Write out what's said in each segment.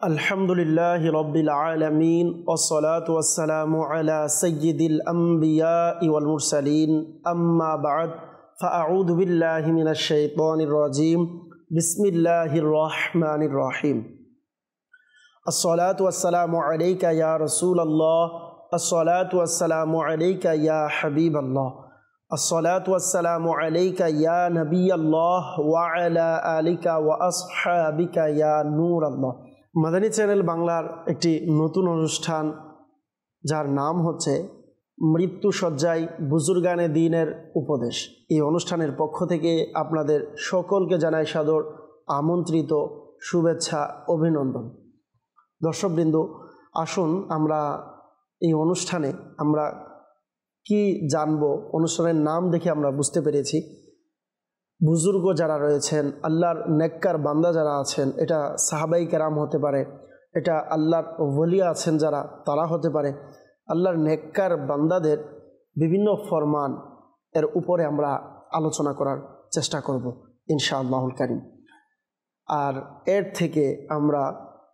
আলহামদুলিল্লাহি রাব্বিল আলামিন ওয়াসসালাতু ওয়াসসালামু আলা সাইয়্যিদিল আমবিয়াই ওয়াল মুরসালিন আম্মা বা'দ ফাআউযু বিল্লাহি মিনাশ শাইতানির রাজীম বিসমিল্লাহির রহমানির রহিম আসসালাতু ওয়াসসালামু আলাইকা ইয়া রাসূলুল্লাহ আসসালাতু ওয়াসসালামু আলাইকা ইয়া হাবিবাল্লাহ আসসালাতু ওয়াসসালামু আলাইকা ইয়া নবিয়াল্লাহ ওয়া আলা আলিকা ওয়া আসহাবিকা ইয়া নূরাল্লাহ। মাদানী চ্যানেল বাংলার একটি নতুন অনুষ্ঠান, যার নাম হচ্ছে মৃত্যুশয্যায় বুজুর্গানে দ্বীনের উপদেশ। এই অনুষ্ঠানের পক্ষ থেকে আপনাদের সকলকে জানাই সাদর আমন্ত্রিত শুভেচ্ছা, অভিনন্দন। দর্শকবৃন্দ, আসুন আমরা এই অনুষ্ঠানে আমরা কি জানবো। অনুষ্ঠানের নাম দেখে আমরা বুঝতে পেরেছি বুজুর্গ যারা রয়েছেন, আল্লাহর নেককার বান্দা যারা আছেন, এটা সাহাবাই কেরাম হতে পারে, এটা আল্লাহর ওলি আছেন যারা, তারা হতে পারে। আল্লাহর নেককার বান্দাদের বিভিন্ন ফরমান এর উপরে আমরা আলোচনা করার চেষ্টা করব ইনশাআল্লাহুল কারীম। আর এর থেকে আমরা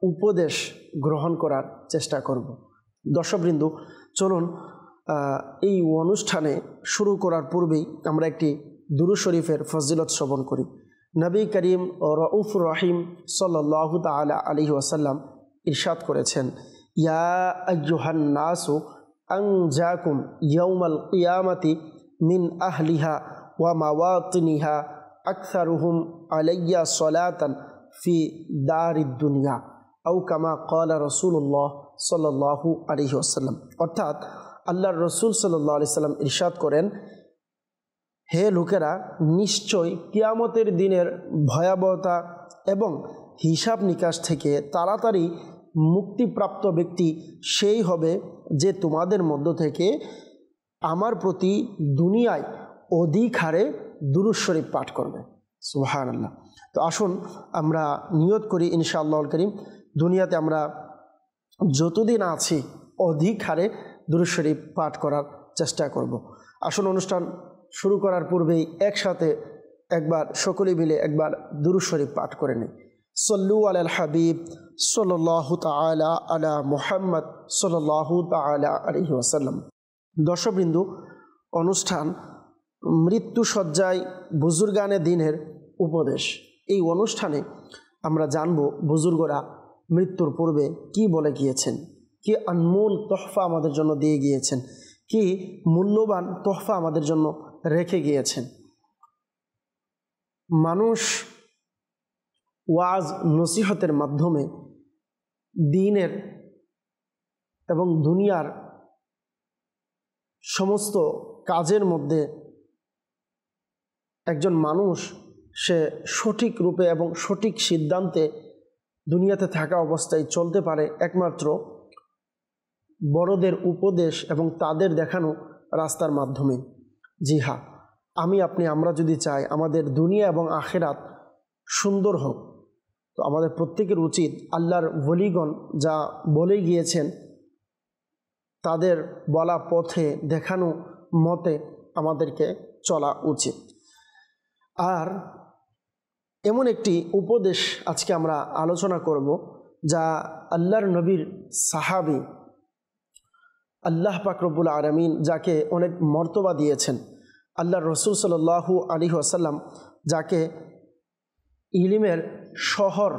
উপদেশ গ্রহণ করার চেষ্টা করব। দর্শকবৃন্দ, চলুন এই অনুষ্ঠানে শুরু করার পূর্বেই আমরা একটি দুরূদ শরীফের ফজিলত শ্রবণ করি। নবী করিম রউফুর রহিম সাল্লাল্লাহু তাআলা আলাইহি ওয়াসাল্লাম ইরশাদ করেছেন, ইয়া আইয়ুহান নাসু আনজাকুম ইয়াউমাল কিয়ামাতি মিন আহলিহা ওয়া মাওয়াতিনিহা আকসারুহুম আলাইয়া সালাতান ফি দারিদ দুনিয়া আও কামা ক্বালা রাসূলুল্লাহ সাল্লাল্লাহু আলাইহি ওয়াসাল্লাম। অর্থাৎ আল্লাহর রাসূল সাল্লাল্লাহু আলাইহি ওয়াসাল্লাম ইরশাদ করেন, হে লোকেরা, নিশ্চয় কিয়ামতের দিনের ভয়াবহতা এবং হিসাব নিকাশ থেকে তাড়াতাড়ি মুক্তিপ্রাপ্ত ব্যক্তি সেই হবে যে তোমাদের মধ্য থেকে আমার প্রতি দুনিয়ায় অধিক হারে দুরূদ শরীফ পাঠ করবে। সুবহানাল্লাহ। তো আসুন আমরা নিয়ত করি ইনশাআল্লাহুল কারীম, দুনিয়াতে আমরা যতদিন আছি অধিক হারে দুরূদ শরীফ পাঠ করার চেষ্টা করব। আসুন অনুষ্ঠান শুরু করার পূর্বেই একসাথে একবার সকলে মিলে একবার দুরূদ শরীফ পাঠ করে নিই। সল্লু আলাল হাবিব সাল্লাল্লাহু তাআলা আলা মুহাম্মদ সাল্লাল্লাহু তাআলা আলাইহি ওয়াসাল্লাম। দর্শকবৃন্দ, অনুষ্ঠান মৃত্যুশয্যায় বুজুর্গানে দ্বীনের উপদেশ। এই অনুষ্ঠানে আমরা জানব বুজুর্গরা মৃত্যুর পূর্বে কি বলে গিয়েছেন, কি আনমোল তোহফা আমাদের জন্য দিয়ে গিয়েছেন, কি মূল্যবান তোহফা আমাদের জন্য রেখে গিয়েছেন। মানুষ ওয়াজ নসিহতের মাধ্যমে দ্বীনের এবং দুনিয়ার সমস্ত কাজের মধ্যে একজন মানুষ সে সঠিক রূপে এবং সঠিক সিদ্ধান্তে দুনিয়াতে থাকা অবস্থায় চলতে পারে একমাত্র বড়দের উপদেশ এবং তাদের দেখানো রাস্তার মাধ্যমে। জি হ্যাঁ, আমরা যদি চাই আমাদের দুনিয়া এবং আখিরাত সুন্দর হোক, তো আমাদের প্রত্যেকের উচিত আল্লাহর ওলিগণ যা বলে গিয়েছেন তাদের বলা পথে দেখানো মতে আমাদেরকে চলা উচিত। আর এমন একটি উপদেশ আজকে আমরা আলোচনা করব যা আল্লাহর নবীর সাহাবী, আল্লাহ পাক রব্বুল আলামিন যাকে অনেক মর্তবা দিয়েছেন, আল্লাহর রাসূল সাল্লাল্লাহু আলাইহি ওয়াসাল্লাম যাকে ইলমের শহর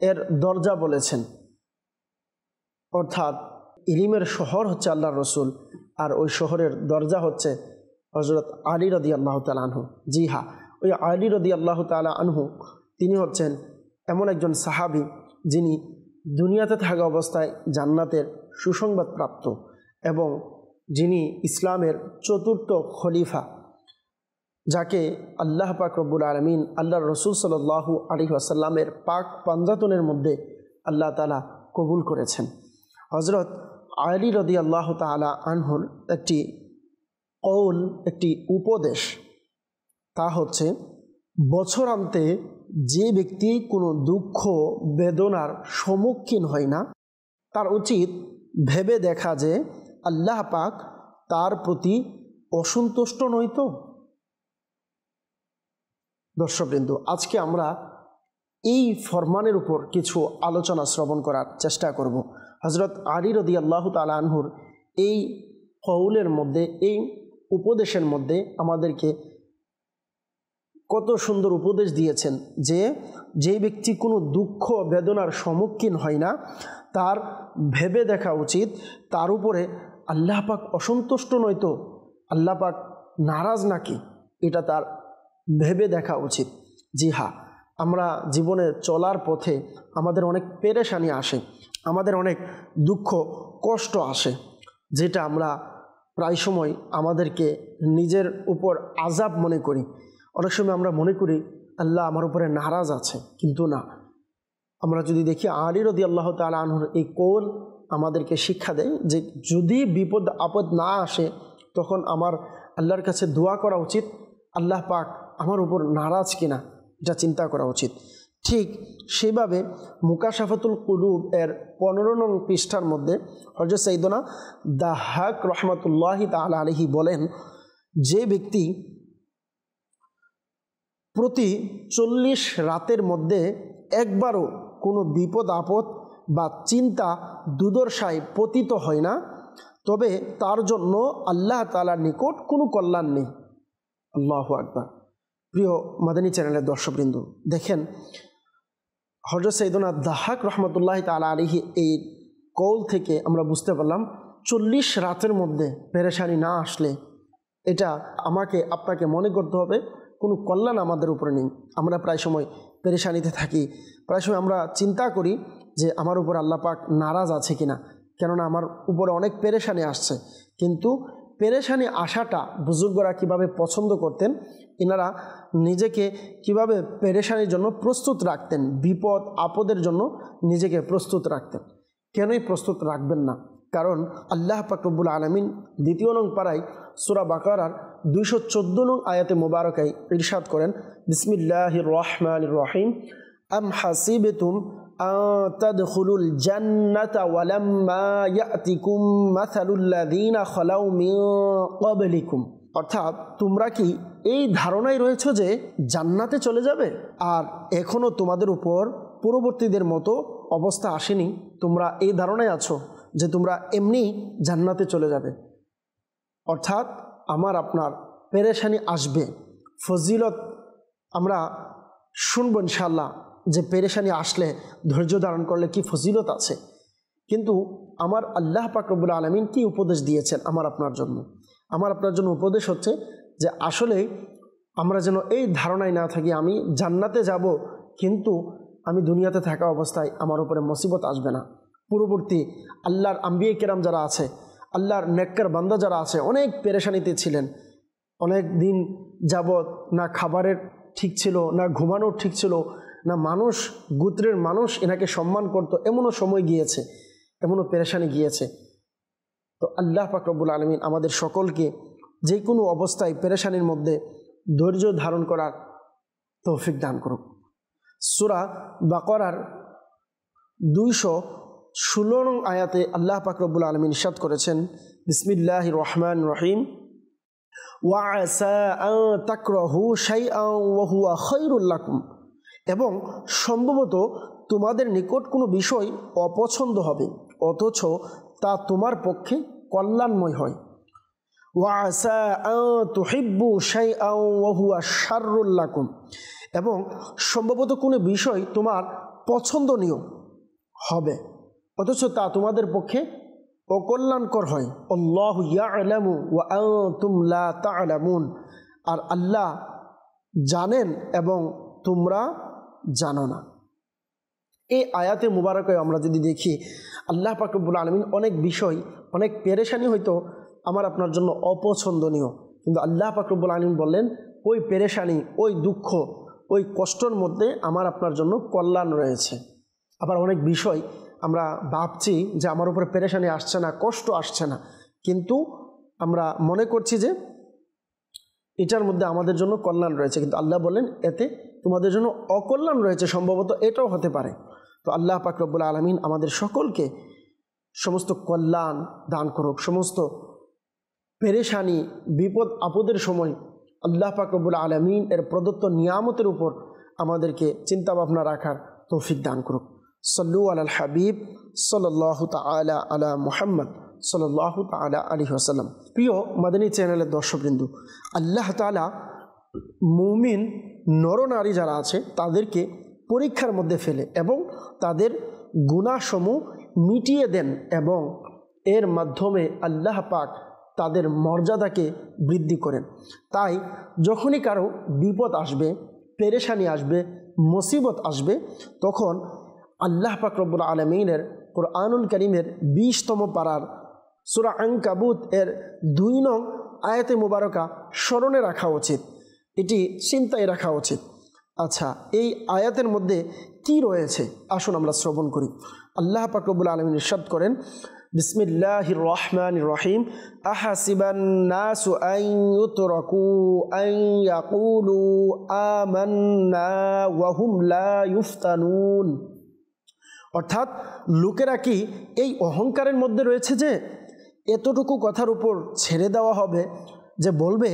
এর দরজা বলেছেন। অর্থাৎ ইলমের শহর হচ্ছে আল্লাহর রাসূল, আর ওই শহরের দরজা হচ্ছে হযরত আলী রাদিয়াল্লাহু তাআলা আনহু। জি হ্যাঁ, ওই আলী রাদিয়াল্লাহু তাআলা আনহু তিনি হচ্ছেন এমন একজন সাহাবী যিনি দুনিয়াতে থাকা অবস্থায় জান্নাতের সুসংবাদ প্রাপ্ত এবং যিনি ইসলামের চতুর্থ খলিফা, যাকে আল্লাহ পাক রব্বুল আলামিন আল্লাহর রাসূল সাল্লাল্লাহু আলাইহি ওয়াসাল্লামের পাক পাঞ্জাতনের মধ্যে আল্লাহ তাআলা কবুল করেছেন। হযরত আলী রাদিয়াল্লাহু তাআলা আনহুর একটি কওল, একটি উপদেশ, তা হচ্ছে বছরান্তে যে ব্যক্তি কোনো দুঃখ বেদনার সম্মুখীন হয় না, তার উচিত ভেবে দেখা যে আল্লাহ পাক তার প্রতি অসন্তুষ্ট নয় তো। দর্শকবৃন্দ, আজকে আমরা এই ফরমানের উপর কিছু আলোচনা শ্রবণ করার চেষ্টা করব। হযরত আলী রাদিয়াল্লাহু তাআলা আনহুর এই কওলের মধ্যে, এই উপদেশের মধ্যে আমাদেরকে কত সুন্দর উপদেশ দিয়েছেন যে যে ব্যক্তি কোনো দুঃখ বেদনার সম্মুখীন হয় না, তার ভেবে দেখা উচিত তার উপরে আল্লাহ পাক অসন্তুষ্ট নয়তো আল্লাহ পাক নারাজ নাকি, এটা তার ভেবে দেখা উচিত। জি হ্যাঁ, আমরা জীবনে চলার পথে আমাদের অনেক পেরেশানি আসে, আমাদের অনেক দুঃখ কষ্ট আসে, যেটা আমরা প্রায় সময় আমাদেরকে নিজের উপর আযাব মনে করি। অনেক সময় আমরা মনে করি আল্লাহ আমার উপরে নারাজ আছে, কিন্তু না। আমরা যদি দেখি আলী রাদিয়াল্লাহু তাআলা আনহুর এই কওল আমাদেরকে শিক্ষা দেয় যে যদি বিপদ আপদ না আসে তখন আমার আল্লাহর কাছে দোয়া করা উচিত, আল্লাহ পাক আমার উপর নারাজ কিনা এটা চিন্তা করা উচিত। ঠিক সেইভাবে মুকাশাফাতুল কুলুব এর 15 নং পৃষ্ঠার মধ্যে হযরত সাইয়েদনা দাহ্হাক রাহমাতুল্লাহি তাআলা আলাইহি বলেন, যে ব্যক্তি প্রতি 40 রাতের মধ্যে একবারও কোনো বিপদ আপদ বা চিন্তা দুর্দশায় পতিত হয় না, তবে তার জন্য আল্লাহ তাআলার নিকট কোনো কল্যাণ নেই। আল্লাহু আকবার। প্রিয় মাদানী চ্যানেলের দর্শকবৃন্দ, দেখেন হযরত সাইয়েদনা দাহ্হাক রাহমাতুল্লাহি তাআলা আলাইহি এই কওল থেকে আমরা বুঝতে পারলাম 40 রাতের মধ্যে পেরেশানি না আসলে এটা আমাকে আপনাকে মনে করতে হবে কোনো কল্যাণ আমাদের উপরে নেই। আমরা প্রায় সময় পেরেশানিতে থাকি, প্রায় সময় আমরা চিন্তা করি যে আমার উপর আল্লাহ পাক নারাজ আছে কিনা, কেননা আমার উপরে অনেক পেরেশানি আসছে। কিন্তু পেরেশানি আসাটা বুজুর্গরা কিভাবে পছন্দ করতেন, এনারা নিজেকে কিভাবে পেরেশানির জন্য প্রস্তুত রাখতেন, বিপদ আপদের জন্য নিজেকে প্রস্তুত রাখতেন। কেনই প্রস্তুত রাখবেন না? কারণ আল্লাহ পাক রব্বুল আলামিন 2 নং পারায় সূরা বাকারার 214 নং আয়াতে মুবারাকায় ইরশাদ করেন, বিসমিল্লাহির রহমানির রহিম, আম হাসিবতুম আন তাদখুলুল জান্নাতা ওয়ালাম্মা ইয়াতিকুম মাসালুল লাযিনা খালাউ মিন ক্বাবলিকুম। অর্থাৎ তোমরা কি এই ধারণায় রয়েছে যে জান্নাতে চলে যাবে, আর এখনো তোমাদের উপর পূর্ববর্তীদের মতো অবস্থা আসেনি? তোমরা এই ধারণায় আছো যে তোমরা এমনি জান্নাতে চলে যাবে। অর্থাৎ আমার আপনার পেরেশানি আসবে। ফজিলত আমরা শুনব ইনশাআল্লাহ যে পেরেশানি আসলে ধৈর্য ধারণ করলে কি ফজিলত আছে। কিন্তু আমার আল্লাহ পাক রব্বুল আলামিন কি উপদেশ দিয়েছেন আমার আপনার জন্য? আমার আপনার জন্য উপদেশ হচ্ছে যে আসলে আমরা যেন এই ধারণায় না থাকি আমি জান্নাতে যাব, কিন্তু আমি দুনিয়াতে থাকা অবস্থায় আমার উপরে মুসিবত আসবে না। পূর্ববর্তী আল্লাহর আম্বিয়া কেরাম যারা আছে, আল্লাহর নেককার বান্দা যারা আছে, অনেক পেরেশানিতে ছিলেন, অনেক দিন যাবত না খাবারের ঠিক ছিল, না ঘুমানোর ঠিক ছিল, না মানুষ গোত্রের মানুষ এনাকে সম্মান করত, এমনও সময় গিয়েছে, এমনও পেরেশানি গিয়েছে। তো আল্লাহ পাক রব্বুল আলামিন আমাদের সকলকে যে কোনো অবস্থায় পেরেশানির মধ্যে ধৈর্য ধারণ করার তৌফিক দান করুক। সূরা বাকারার 216 নং আয়াতে আল্লাহ পাক রব্বুল আলামিন ইরশাদ করেছেন, বিসমিল্লাহির রহমানির রহিম, ওয়া আসা আন তাকরাহু শাইআন ওয়া হুয়া খায়রুল লাকুম। এবং সম্ভবত তোমাদের নিকট কোনো বিষয় অপছন্দ হবে অথচ তা তোমার পক্ষে কল্যাণময় হয়। ওয়া আসা আন তুহিব্বু শাইআন ওয়া হুয়া শাররুল লাকুম। এবং সম্ভবত কোনো বিষয় তোমার পছন্দনীয় হবে অথচ তা তোমাদের পক্ষে অকল্যাণকর হয়। আল্লাহু ইয়ালামু ওয়া আনতুম লা তা'লামুন। আর আল্লাহ জানেন এবং তোমরা জানো না। এই আয়াতে মুবারকায় আমরা যদি দেখি আল্লাহ পাক রব্বুল আলামিন অনেক বিষয়, অনেক পেরেশানি হয়তো আমার আপনার জন্য অপছন্দনীয়, কিন্তু আল্লাহ পাক রব্বুল আলামিন বললেন ওই পেরেশানি, ওই দুঃখ, ওই কষ্টের মধ্যে আমার আপনার জন্য কল্যাণ রয়েছে। আবার অনেক বিষয় আমরা ভাবছি যে আমার উপরে পেরেশানি আসছে না, কষ্ট আসছে না, কিন্তু আমরা মনে করছি যে এটার মধ্যে আমাদের জন্য কল্যাণ রয়েছে, কিন্তু আল্লাহ বলেন এতে তোমাদের জন্য অকল্যাণ রয়েছে, সম্ভবত এটাও হতে পারে। তো আল্লাহ পাক রব্বুল আলামিন আমাদের সকলকে সমস্ত কল্যাণ দান করুক। সমস্ত পেরেশানি, বিপদ আপদের সময় আল্লাহ পাক রব্বুল আলামিন এর প্রদত্ত নিয়ামতের উপর আমাদেরকে চিন্তা ভাবনা রাখার তৌফিক দান করুক। সল্লু আলাল হাবিব সাল্লাল্লাহু তাআলা আলা মুহাম্মদ সাল্লাল্লাহু তাআলা আলাইহি ওয়াসাল্লাম। প্রিয় মাদানী চ্যানেলের দর্শকবৃন্দ, আল্লাহ তাআলা মুমিন নরনারী যারা আছে তাদেরকে পরীক্ষার মধ্যে ফেলে এবং তাদের গুনাহসমূহ মিটিয়ে দেন এবং এর মাধ্যমে আল্লাহ পাক তাদের মর্যাদাকে বৃদ্ধি করেন। তাই যখনই কারো বিপদ আসবে, পেরেশানি আসবে, মুসিবত আসবে, তখন আল্লাহ পাক রব্বুল আলামিনের কুরআনুল কারীমের 20তম পারার সূরা আনকাবুত এর 2 নং আয়াতে মুবারকা স্মরণে রাখা উচিত, এটি চিন্তায় রাখা উচিত। আচ্ছা, এই আয়াতের মধ্যে কি রয়েছে আসুন আমরা শ্রবণ করি। আল্লাহ পাক রব্বুল আলামিন ইরশাদ করেন, বিসমিল্লাহির রহমানির রহিম, আহাসিবান নাসু আন ইউতরাকু আন ইয়াকুলু আমান্না ওয়া হুম লা ইফতানুন। অর্থাৎ লোকেরা কি এই অহংকারের মধ্যে রয়েছে যে এতটুকু কথার উপর ছেড়ে দেওয়া হবে যে বলবে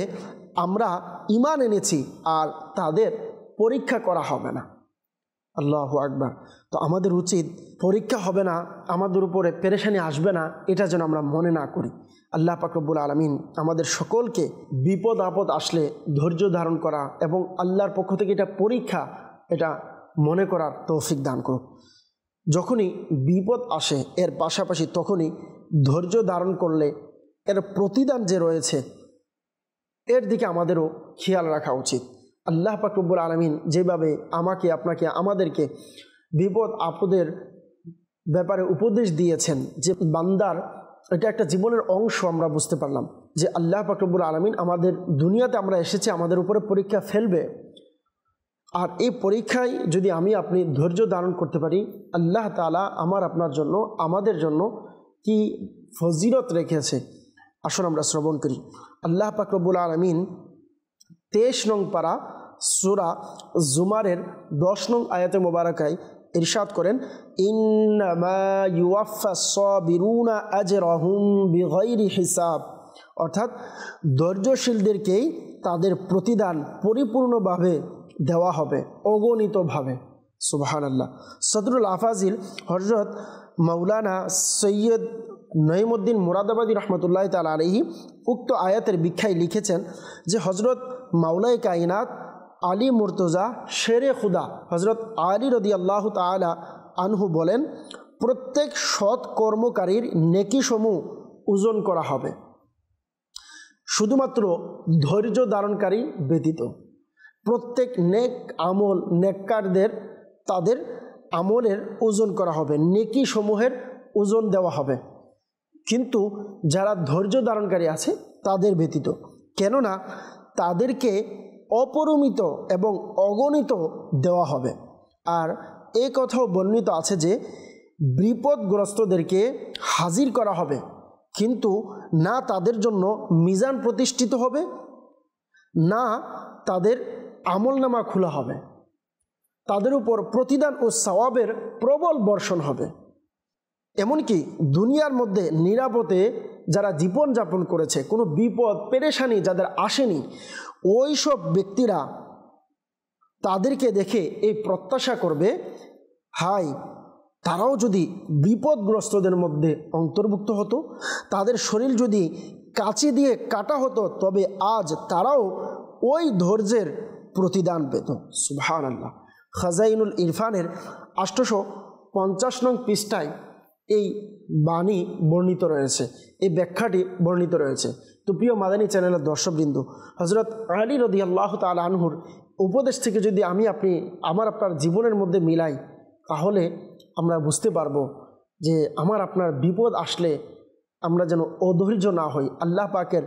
আমরা ঈমান এনেছি আর তাদের পরীক্ষা করা হবে না। আল্লাহু আকবার। তো আমাদের উচিত পরীক্ষা হবে না, আমাদের উপরে পেরেশানি আসবে না, এটা যেন আমরা মনে না করি। আল্লাহ পাক রব্বুল আলামিন আমাদের সকলকে বিপদ আপদ আসলে ধৈর্য ধারণ করা এবং আল্লাহর পক্ষ থেকে এটা পরীক্ষা, এটা মনে করার তৌফিক দান করুক। যখনই বিপদ আসে এর পাশাপাশি তখনই ধৈর্য ধারণ করলে এর প্রতিদান যে রয়েছে এর দিকে আমাদেরও খেয়াল রাখা উচিত। আল্লাহ পাক রব্বুল আলামিন যেভাবে আমাকে, আপনাকে, আমাদেরকে বিপদ আপদের ব্যাপারে উপদেশ দিয়েছেন যে বান্দার এটা একটা জীবনের অংশ, আমরা বুঝতে পারলাম যে আল্লাহ পাক রব্বুল আলামিন আমাদের দুনিয়াতে আমরা এসেছি আমাদের উপরে পরীক্ষা ফেলবে, আর এই পরীক্ষায় যদি আমি আপনি ধৈর্য ধারণ করতে পারি, আল্লাহ তাআলা আমার আপনার জন্য, আমাদের জন্য কি ফজিলত রেখেছে আসুন আমরা শ্রবণ করি। আল্লাহ পাক রব্বুল আলামিন 23 নং পারা সূরা জুমারের 10 নং আয়াতে মোবারকায় ইরশাদ করেন, ইন্নামা ইউওয়াফাস সাবিরুনা আজরাহুম বিগাইরি হিসাব। অর্থাৎ ধৈর্যশীলদেরকেই তাদের প্রতিদান পরিপূর্ণভাবে দেওয়া হবে, অগণিতভাবে। সুবহানাল্লাহ। সদরুল আফাজিল হযরত মাওলানা সৈয়দ নঈমউদ্দিন মুরাদাবাদী রহমতুল্লাহ তাআলা আলাইহি উক্ত আয়াতের ব্যাখ্যায় লিখেছেন যে হযরত মাওলাই কায়নাত আলী মুর্তজা শেরে খুদা হযরত আলী রাদিয়াল্লাহু তাআলা আনহু বলেন, প্রত্যেক সৎ কর্মকারীর নেকিসমূহ ওজন করা হবে, শুধুমাত্র ধৈর্য ধারণকারী ব্যতীত। প্রত্যেক নেক আমল, নেককারদের তাদের আমলের ওজন করা হবে, নেকি সমূহের ওজন দেওয়া হবে, কিন্তু যারা ধৈর্য ধারণকারী আছে তাদের ব্যতীত। কেননা তাদেরকে অপরিমিত এবং অগণিত দেওয়া হবে। আর এ কথাও বর্ণিত আছে যে বিপদগ্রস্তদেরকে হাজির করা হবে, কিন্তু না তাদের জন্য মিজান প্রতিষ্ঠিত হবে, না তাদের আমলনামা খোলা হবে, তাদের উপর প্রতিদান ও সওয়াবের প্রবল বর্ষণ হবে। এমনকি দুনিয়ার মধ্যে নিরাপদে যারা জীবনযাপন করেছে, কোনো বিপদ পেরেশানি যাদের আসেনি, ওই সব ব্যক্তিরা তাদেরকে দেখে এই প্রত্যাশা করবে, হাই তারাও যদি বিপদগ্রস্তদের মধ্যে অন্তর্ভুক্ত হতো, তাদের শরীর যদি কাঁচি দিয়ে কাটা হতো, তবে আজ তারাও ওই ধৈর্যের প্রতিদান পেত। সুবহানাল্লাহ। খাজাইনুল ইরফানের 850 নং পৃষ্ঠায় এই বাণী বর্ণিত রয়েছে, এই ব্যাখ্যাটি বর্ণিত রয়েছে। তো প্রিয় মাদানী চ্যানেলের দর্শকবৃন্দ, হযরত আলী রাদিয়াল্লাহু তাআলা আনহুর উপদেশ থেকে যদি আমি আপনি আমার আপনার জীবনের মধ্যে মিলাই, তাহলে আমরা বুঝতে পারবো যে আমার আপনার বিপদ আসলে আমরা যেন অধৈর্য না হই, আল্লাহ পাকের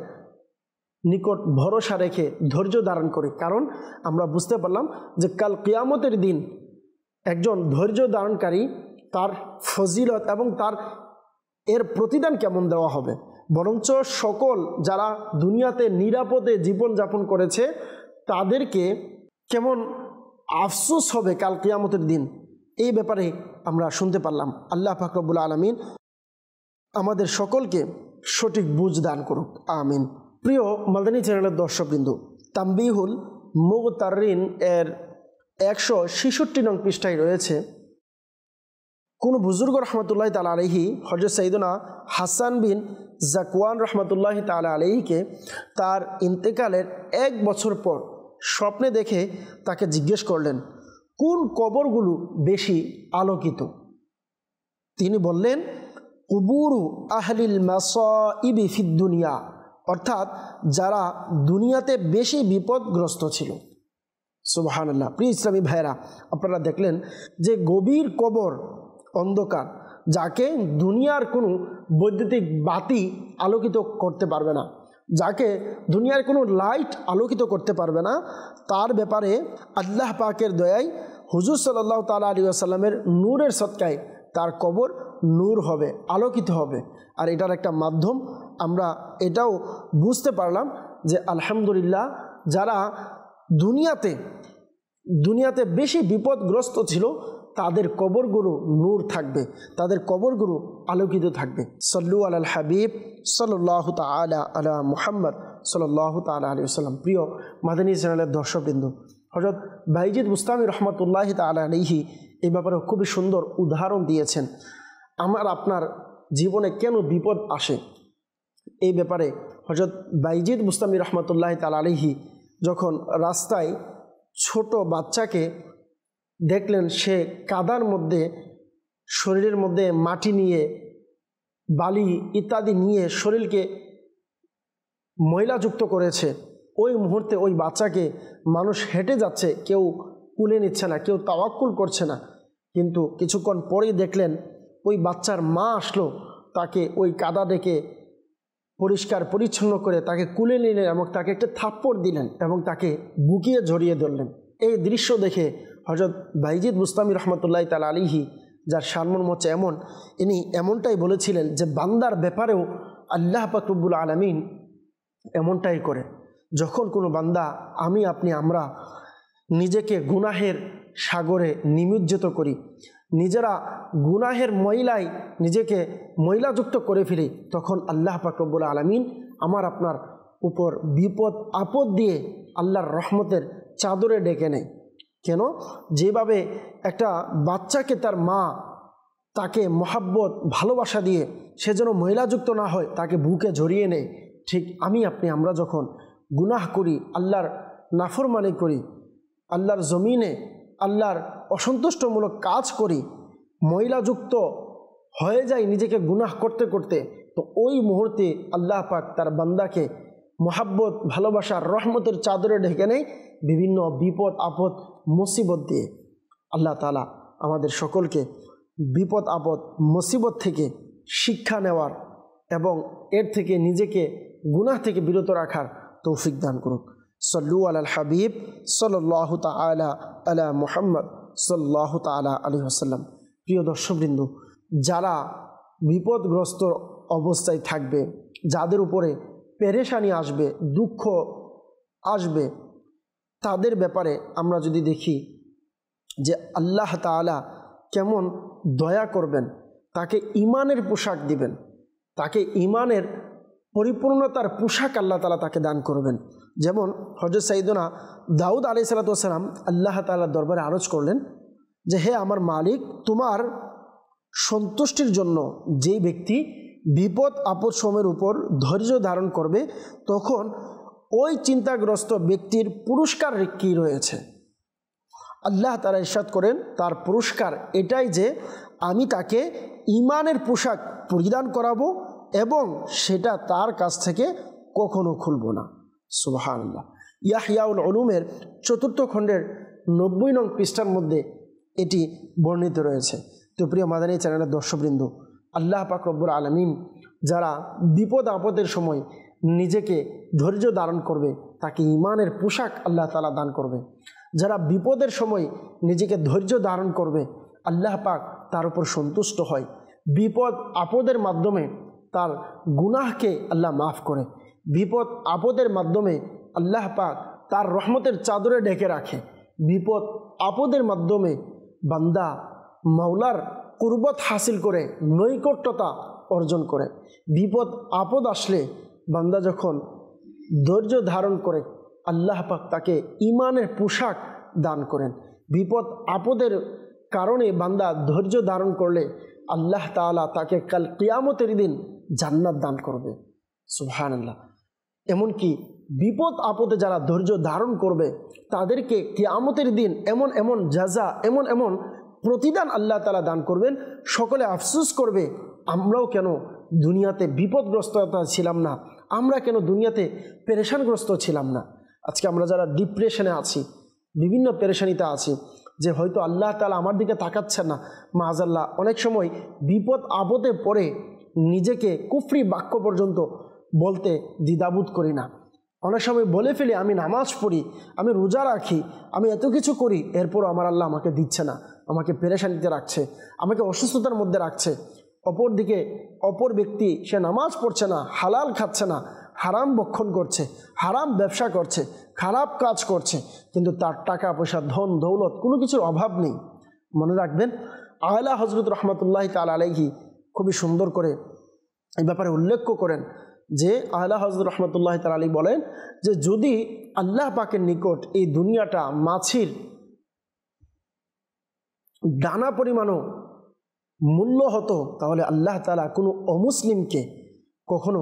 নিকট ভরসা রেখে ধৈর্য ধারণ করি। কারণ আমরা বুঝতে পারলাম যে কাল কিয়ামতের দিন একজন ধৈর্য ধারণকারী তার ফজিলত এবং তার এর প্রতিদান কেমন দেওয়া হবে। বরঞ্চ সকল যারা দুনিয়াতে নিরাপদে জীবনযাপন করেছে তাদেরকে কেমন আফসোস হবে কাল কিয়ামতের দিন, এই ব্যাপারে আমরা শুনতে পারলাম। আল্লাহ পাক রব্বুল আলামিন আমাদের সকলকে সঠিক বুঝ দান করুক, আমিন। প্রিয় মাদানী চ্যানেলের দর্শকবৃন্দ, তানবীহুল মুগতাররিন এর 166 নং পৃষ্ঠায় রয়েছে, কোন বুজুর্গ রহমতুল্লাহ তাআলা আলাইহি হযরত সাইয়েদনা হাসান বিন জাকওয়ান রহমতুল্লাহ তাআলা আলাইহিকে তার ইন্তেকালের 1 বছর পর স্বপ্নে দেখে তাকে জিজ্ঞেস করলেন কোন কবরগুলো বেশি আলোকিত। তিনি বললেন কুবুরু আহলিল মাসাইবি ফিদ দুনিয়া, অর্থাৎ যারা দুনিয়াতে বেশি বিপদগ্রস্ত ছিল। সুবহানাল্লাহ। প্রিয় ইসলামী ভাইরা, আপনারা দেখলেন যে গভীর কবর, অন্ধকার, যাকে দুনিয়ার কোনো বৈদ্যুতিক বাতি আলোকিত করতে পারবে না, যাকে দুনিয়ার কোনো লাইট আলোকিত করতে পারবে না, তার ব্যাপারে আল্লাহ পাকের দয়ায় হুজুর সাল্লাল্লাহু তাআলা আলাইহি ওয়াসাল্লামের নূরের সদকায় তার কবর নূর হবে, আলোকিত হবে। আর এটার একটা মাধ্যম আমরা এটাও বুঝতে পারলাম যে আলহামদুলিল্লাহ যারা দুনিয়াতে বেশি বিপদগ্রস্ত ছিল তাদের কবরগুলো নূর থাকবে, তাদের কবরগুলো আলোকিত থাকবে। সাল্লু আলাল হাবিব সাল্লাল্লাহু তাআলা আলা মুহাম্মদ সাল্লাল্লাহু তাআলা আলাইহি ওয়াসাল্লাম। প্রিয় মাদানী চ্যানেলের দর্শকবৃন্দ, হযরত বাইজিদ বুস্তামি রহমতুল্লাহি তাআলা আলাইহি এই ব্যাপারে খুবই সুন্দর উদাহরণ দিয়েছেন। আমার আপনার জীবনে কেন বিপদ আসে এই ব্যাপারে হযরত বাইজিদ বুস্তামি রহমতুল্লাহি তাআলা আলাইহি যখন রাস্তায় ছোট বাচ্চাকে দেখলেন সে কাদার মধ্যে শরীরের মধ্যে মাটি নিয়ে, বালি ইত্যাদি নিয়ে শরীরকে ময়লাযুক্ত করেছে, ওই মুহূর্তে ওই বাচ্চাকে মানুষ হেঁটে যাচ্ছে, কেউ কুলে নিচ্ছে না, কেউ তাওয়াক্কুল করছে না। কিন্তু কিছুক্ষণ পরেই দেখলেন ওই বাচ্চার মা আসলো, তাকে ওই কাদা ডেকে পরিষ্কার পরিচ্ছন্ন করে তাকে কুলে নিলেন এবং তাকে একটা থাপ্পড় দিলেন এবং তাকে বুকিয়ে জড়িয়ে ধরলেন। এই দৃশ্য দেখে হযরত বাইজিদ বুস্তামি রহমতুল্লাহ তাআলা আলাইহি, যার শানমর্ম হচ্ছে এমন, ইনি এমনটাই বলেছিলেন যে বান্দার ব্যাপারেও আল্লাহ পাক রব্বুল আলামিন এমনটাই করে। যখন কোনো বান্দা, আমরা নিজেকে গুনাহের সাগরে নিমজ্জিত করি, নিজেরা গুনাহের ময়লায় নিজেকে ময়লাযুক্ত করে ফেলি, তখন আল্লাহ পাক রব্বুল আলামিন আমার আপনার উপর বিপদ আপদ দিয়ে আল্লাহর রহমতের চাদরে ডেকে নেয়। কেন? যেভাবে একটা বাচ্চাকে তার মা তাকে মহাব্বত ভালোবাসা দিয়ে সে যেন ময়লাযুক্ত না হয় তাকে বুকে জড়িয়ে নেয়, ঠিক আমরা যখন গুনাহ করি, আল্লাহর নাফরমানি করি, আল্লাহর জমিনে আল্লাহর অসন্তুষ্টমূলক কাজ করি, ময়লাযুক্ত হয়ে যায় নিজেকে গুনাহ করতে করতে, তো ওই মুহূর্তে আল্লাহ পাক তার বান্দাকে মহাব্বত ভালোবাসার রহমতের চাদরে ঢেকে নেয় বিভিন্ন বিপদ আপদ মুসিবত দিয়ে। আল্লাহ তাআলা আমাদের সকলকে বিপদ আপদ মুসিবত থেকে শিক্ষা নেওয়ার এবং এর থেকে নিজেকে গুনাহ থেকে বিরত রাখার তৌফিক দান করুক। সাল্লু আলাল হাবিব সাল্লাল্লাহু তাআলা আলা মুহাম্মদ সাল্লাল্লাহু তাআলা আলাইহি ওয়াসাল্লাম। প্রিয় দর্শকবৃন্দ, যারা বিপদগ্রস্ত অবস্থায় থাকবে, যাদের উপরে পেরেশানি আসবে, দুঃখ আসবে, তাদের ব্যাপারে আমরা যদি দেখি যে আল্লাহ তাআলা কেমন দয়া করবেন, তাকে ঈমানের পোশাক দিবেন, তাকে ঈমানের পরিপূর্ণতার পোশাক আল্লাহ তাআলা তাকে দান করবেন। যেমন হযরত সাইয়েদনা দাউদ আলাইহিস সালাতু ওয়াস সালাম আল্লাহ তাআলার দরবারে আরজ করলেন যে হে আমার মালিক, তোমার সন্তুষ্টির জন্য যে ব্যক্তি বিপদ আপদ সময়ের উপর ধৈর্য ধারণ করবে, তখন ওই চিন্তাগ্রস্ত ব্যক্তির পুরস্কার কি রয়েছে? আল্লাহ তাআলা ইরশাদ করেন তার পুরস্কার এটাই যে আমি তাকে ঈমানের পোশাক পরিধান করাবো এবং সেটা তার কাছ থেকে কখনো খুলবো না। সুবহানাল্লাহ। ইয়াহইয়াউল উলুমের 4th খণ্ডের 90 নং পৃষ্ঠার মধ্যে এটি বর্ণিত রয়েছে। তো প্রিয় মাদানী চ্যানেলের দর্শকবৃন্দ, আল্লাহ পাক রব্বুল আলামিন যারা বিপদ আপদের সময় নিজেকে ধৈর্য ধারণ করবে তাকে ঈমানের পোশাক আল্লাহ তাআলা দান করবে। যারা বিপদের সময় নিজেকে ধৈর্য ধারণ করবে আল্লাহ পাক তার উপর সন্তুষ্ট হয়। বিপদ আপদের মাধ্যমে তার গুনাহকে আল্লাহ মাফ করে, বিপদ আপদের মাধ্যমে আল্লাহ পাক তার রহমতের চাদরে ঢেকে রাখে। বিপদ আপদের মাধ্যমে বান্দা মাওলার কুরবত হাসিল করে, নৈকট্যতা অর্জন করে। বিপদ আপদ আসলে বান্দা যখন ধৈর্য ধারণ করে আল্লাহ পাক তাকে ঈমানের পোশাক দান করেন। বিপদ আপদের কারণে বান্দা ধৈর্য ধারণ করলে আল্লাহ তাআলা তাকে কাল কিয়ামতের দিন জান্নাত দান করবে। সুবহানাল্লাহ। এমনকি বিপদ আপদে যারা ধৈর্য ধারণ করবে তাদেরকে কিয়ামতের দিন এমন এমন জাযা, এমন এমন প্রতিদান আল্লাহ তাআলা দান করবেন, সকলে আফসোস করবে আমরাও কেন দুনিয়াতে বিপদগ্রস্ততা ছিলাম না, আমরা কেন দুনিয়াতে পেরেশানগ্রস্ত ছিলাম না। আজকে আমরা যারা ডিপ্রেশনে আছি, বিভিন্ন পেরেশানিতে আছি, যে হয়তো আল্লাহ তাআলা আমার দিকে তাকাচ্ছেন না, মাআযাল্লাহ অনেক সময় বিপদ আপদে পড়ে নিজেকে কুফরি বাক্য পর্যন্ত বলতে দ্বিধাবোধ করি না। অনেক সময় বলে ফেলি আমি নামাজ পড়ি, আমি রোজা রাখি, আমি এত কিছু করি, এরপরও আমার আল্লাহ আমাকে দিচ্ছে না, আমাকে পেরেশানিতে রাখছে, আমাকে অসুস্থতার মধ্যে রাখছে। অপরদিকে অপর ব্যক্তি সে নামাজ পড়ছে না, হালাল খাচ্ছে না, হারাম ভক্ষণ করছে, হারাম ব্যবসা করছে, খারাপ কাজ করছে, কিন্তু তার টাকা পয়সা ধন দৌলত কোনো কিছুর অভাব নেই। মনে রাখবেন আলা হযরত রহমতুল্লাহ তাআলা আলাইহি খুবই সুন্দর করে এই ব্যাপারে উল্লেখ করেন যে আলা হযরত রহমতুল্লাহ তাআলা আলাইহি বলেন যে যদি আল্লাহ পাকের নিকট এই দুনিয়াটা মাছির দানা পরিমাণও মূল্য হতো তাহলে আল্লাহ তাআলা কোনো অমুসলিমকে কখনো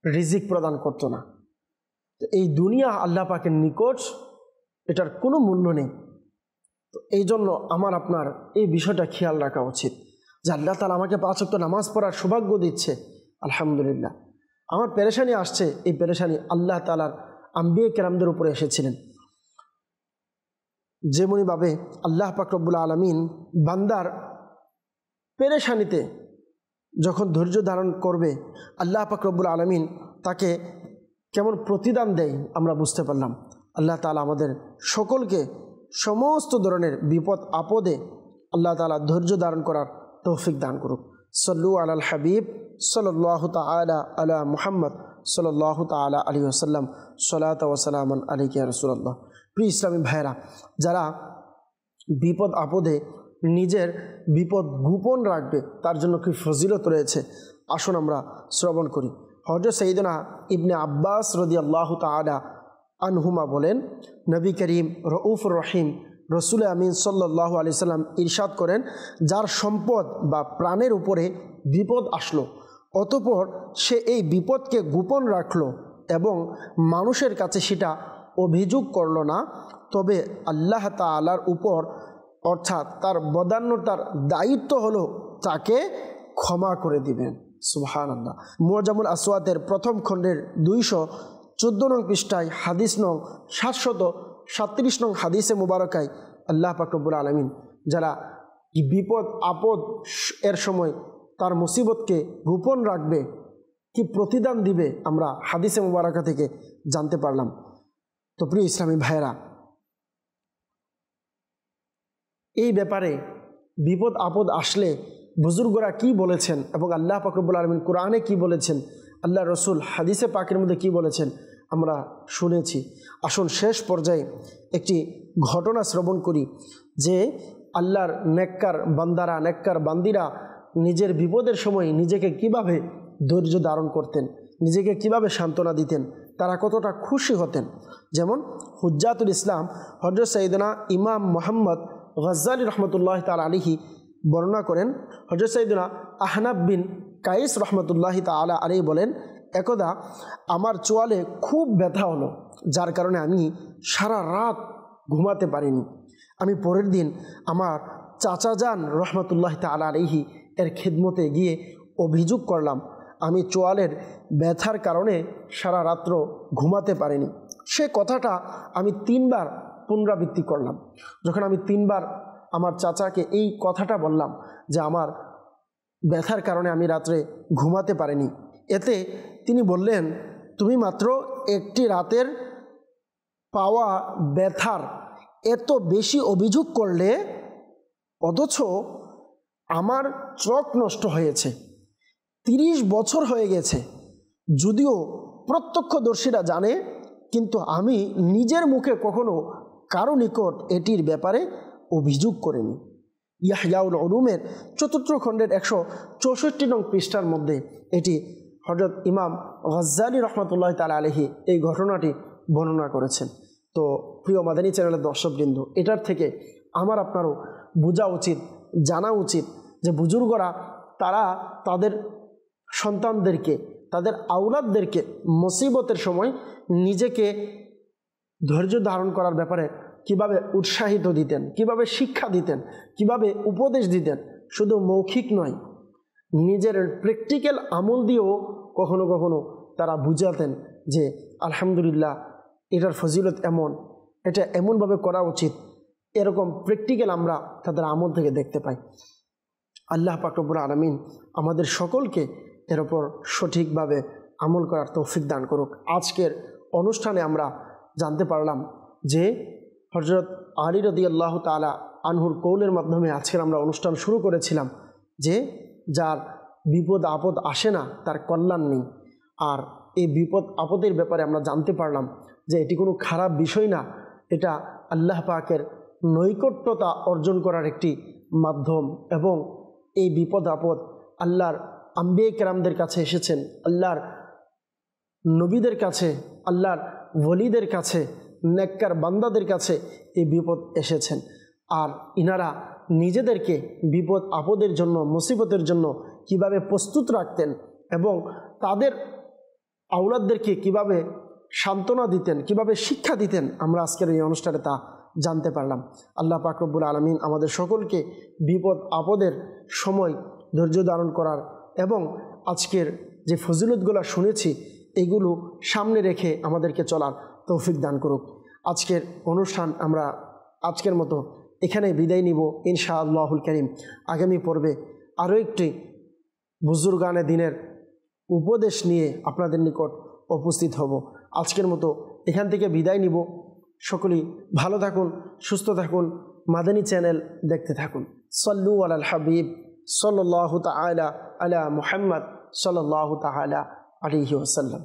রিজিক প্রদান করতো না। তো এই দুনিয়া আল্লাহ পাকের নিকট এটার কোনো মূল্য নেই। তো এই জন্য আমার আপনার এই বিষয়টা খেয়াল রাখা উচিত যে আল্লাহ তাআলা আমাকে 5 ওয়াক্ত নামাজ পড়ার সৌভাগ্য দিচ্ছে, আলহামদুলিল্লাহ। আমার পেরেশানি আসছে, এই পেরেশানি আল্লাহ তাআলার আম্বিয়া কেরামদের উপরে এসেছিলেন। যেমনিভাবে আল্লাহ পাক রব্বুল আলামিন বান্দার পেরেশানিতে যখন ধৈর্য ধারণ করবে আল্লাহ পাক রব্বুল আলামিন তাকে কেমন প্রতিদান দেয় আমরা বুঝতে পারলাম। আল্লাহ তাআলা আমাদের সকলকে সমস্ত ধরনের বিপদ আপদে আল্লাহ তাআলা ধৈর্য ধারণ করার তৌফিক দান করুক। সল্লু আলাল হাবিব সাল্লাল্লাহু তাআলা আলা মুহাম্মদ সাল্লাল্লাহু তাআলা আলাইহি ওয়াসাল্লাম, সালাত ওয়া সালামান আলাইকা ইয়া রাসূলুল্লাহ। প্রিয় ইসলামী ভাইরা, যারা বিপদ আপদে নিজের বিপদ গোপন রাখবে তার জন্য কি ফজিলত রয়েছে, আসুন আমরা শ্রবণ করি। হযরত সাইয়েদনা ইবনে আব্বাস রাদিয়াল্লাহু তাআলা আনহুমা বলেন, নবী করিম রউফুর রহিম রসুল আমিন সাল্লাল্লাহু আলাইহি সাল্লাম ইরশাদ করেন, যার সম্পদ বা প্রাণের উপরে বিপদ আসলো অতঃপর সে এই বিপদকে গোপন রাখলো এবং মানুষের কাছে সেটা অভিযোগ করলো না, তবে আল্লাহ তাআলার উপর অর্থাৎ তার বদান্যতার দায়িত্ব হলো তাকে ক্ষমা করে দিবেন। সুবহানাল্লাহ। মুআজামুল আসওয়াতের প্রথম খণ্ডের 214 নং পৃষ্ঠায় হাদিস নং 737 নং হাদিসে মুবারকায় আল্লাহ পাক রব্বুল আলামিন যারা বিপদ আপদ এর সময় তার মুসিবতকে গোপন রাখবে কি প্রতিদান দিবে আমরা হাদিসে মুবারকা থেকে জানতে পারলাম। তো প্রিয় ইসলামী ভাইয়েরা, এই ব্যাপারে বিপদ আপদ আসলে বুজুর্গরা কি বলেছেন এবং আল্লাহ পাক রব্বুল আলামিন কোরআনে কি বলেছেন, আল্লাহ রসুল হাদিসে পাকের মধ্যে কি বলেছেন আমরা শুনেছি। আসুন শেষ পর্যায়ে একটি ঘটনা শ্রবণ করি যে আল্লাহর নেককার বান্দারা, নেককার বান্দিরা নিজের বিপদের সময় নিজেকে কিভাবে ধৈর্য ধারণ করতেন, নিজেকে কিভাবে সান্ত্বনা দিতেন, তারা কতটা খুশি হতেন। যেমন হুজ্জাতুল ইসলাম হযরত সাইয়েদনা ইমাম মুহাম্মদ গজ্জালী রহমতুল্লাহ তাআলা আলাইহি বর্ণনা করেন, হযরত সাইয়েদনা আহনাব বিন কাইস রহমতুল্লাহ তাআলা আলাইহি বলেন, একদা আমার চোয়ালে খুব ব্যথা হলো, যার কারণে আমি সারা রাত ঘুমাতে পারিনি। আমি পরের দিন আমার চাচা যান রহমতুল্লাহ তাআলা আলাইহি এর খিদমতে গিয়ে অভিযোগ করলাম আমি চোয়ালের ব্যথার কারণে সারা রাত্র ঘুমাতে পারিনি। সে কথাটা আমি 3 বার পুনরাবৃত্তি করলাম। যখন আমি 3 বার আমার চাচাকে এই কথাটা বললাম যে আমার ব্যথার কারণে আমি রাত্রে ঘুমাতে পারিনি, এতে তিনি বললেন, তুমি মাত্র একটি রাতের পাওয়া ব্যথার এত বেশি অভিযোগ করলে, অথচ আমার চোখ নষ্ট হয়েছে, 30 বছর হয়ে গেছে, যদিও প্রত্যক্ষদর্শীরা জানে, কিন্তু আমি নিজের মুখে কখনো কারো নিকট এটির ব্যাপারে অভিযোগ করিনি। ইয়াহইয়াউল উলুমের 4th খণ্ডের 164 নং পৃষ্ঠার মধ্যে এটি হযরত ইমাম গজ্জালী রহমতুল্লাহ তাআলা আলাইহি এই ঘটনাটি বর্ণনা করেছেন। তো প্রিয় মাদানী চ্যানেলের দর্শকবৃন্দ, এটার থেকে আমার আপনারও বোঝা উচিত, জানা উচিত যে বুজুর্গরা তারা তাদের সন্তানদেরকে, তাদের আওলাদদেরকে মুসিবতের সময় নিজেকে ধৈর্য ধারণ করার ব্যাপারে কিভাবে উৎসাহিত দিতেন, কিভাবে শিক্ষা দিতেন, কিভাবে উপদেশ দিতেন। শুধু মৌখিক নয়, নিজের প্র্যাকটিক্যাল আমল দিয়েও কখনো কখনো তারা বুঝাতেন যে আলহামদুলিল্লাহ এটার ফজিলত এমন, এটা এমনভাবে করা উচিত। এরকম প্র্যাকটিক্যাল আমরা তাদের আমল থেকে দেখতে পাই। আল্লাহ পাক রব্বুল আলামিন আমাদের সকলকে এর ওপর সঠিকভাবে আমল করার তৌফিক দান করুক। আজকের অনুষ্ঠানে আমরা জানতে পারলাম যে হযরত আলী রাদিয়াল্লাহু তাআলা আনহুর কৌলের মাধ্যমে আজকের আমরা অনুষ্ঠান শুরু করেছিলাম যে যার বিপদ আপদ আসে না তার কল্যাণ নেই। আর এই বিপদ আপদের ব্যাপারে আমরা জানতে পারলাম যে এটি কোনো খারাপ বিষয় না, এটা আল্লাহ পাকের নৈকট্যতা অর্জন করার একটি মাধ্যম। এবং এই বিপদ আপদ আল্লাহর আম্বিয়া কেরামদের কাছে এসেছেন, আল্লাহর নবীদের কাছে, আল্লাহর ওলিদের কাছে, নেককার বান্দাদের কাছে এই বিপদ এসেছেন। আর ইনারা নিজেদেরকে বিপদ আপদের জন্য, মুসিবতের জন্য কিভাবে প্রস্তুত রাখতেন এবং তাদের আওলাদদেরকে কিভাবে সান্ত্বনা দিতেন, কিভাবে শিক্ষা দিতেন, আমরা আজকের এই অনুষ্ঠানে তা জানতে পারলাম। আল্লাহ পাক রব্বুল আলামিন আমাদের সকলকে বিপদ আপদের সময় ধৈর্য ধারণ করার এবং আজকের যে ফজিলতগুলো শুনেছি এগুলো সামনে রেখে আমাদেরকে চলার তৌফিক দান করুক। আজকের অনুষ্ঠান আমরা আজকের মতো এখানে বিদায় নিব ইনশাআল্লাহুল কারীম। আগামী পর্বে আরও একটি বুজুর্গানে দিনের উপদেশ নিয়ে আপনাদের নিকট উপস্থিত হব। আজকের মতো এখান থেকে বিদায় নিব। সকলেই ভালো থাকুন, সুস্থ থাকুন, মাদানী চ্যানেল দেখতে থাকুন। সল্লু আলাল হাবিব সাল্লাল্লাহু তাআলা আলা মুহাম্মদ সাল্লাল্লাহু তাআলা আলাইহি ওয়াসাল্লাম।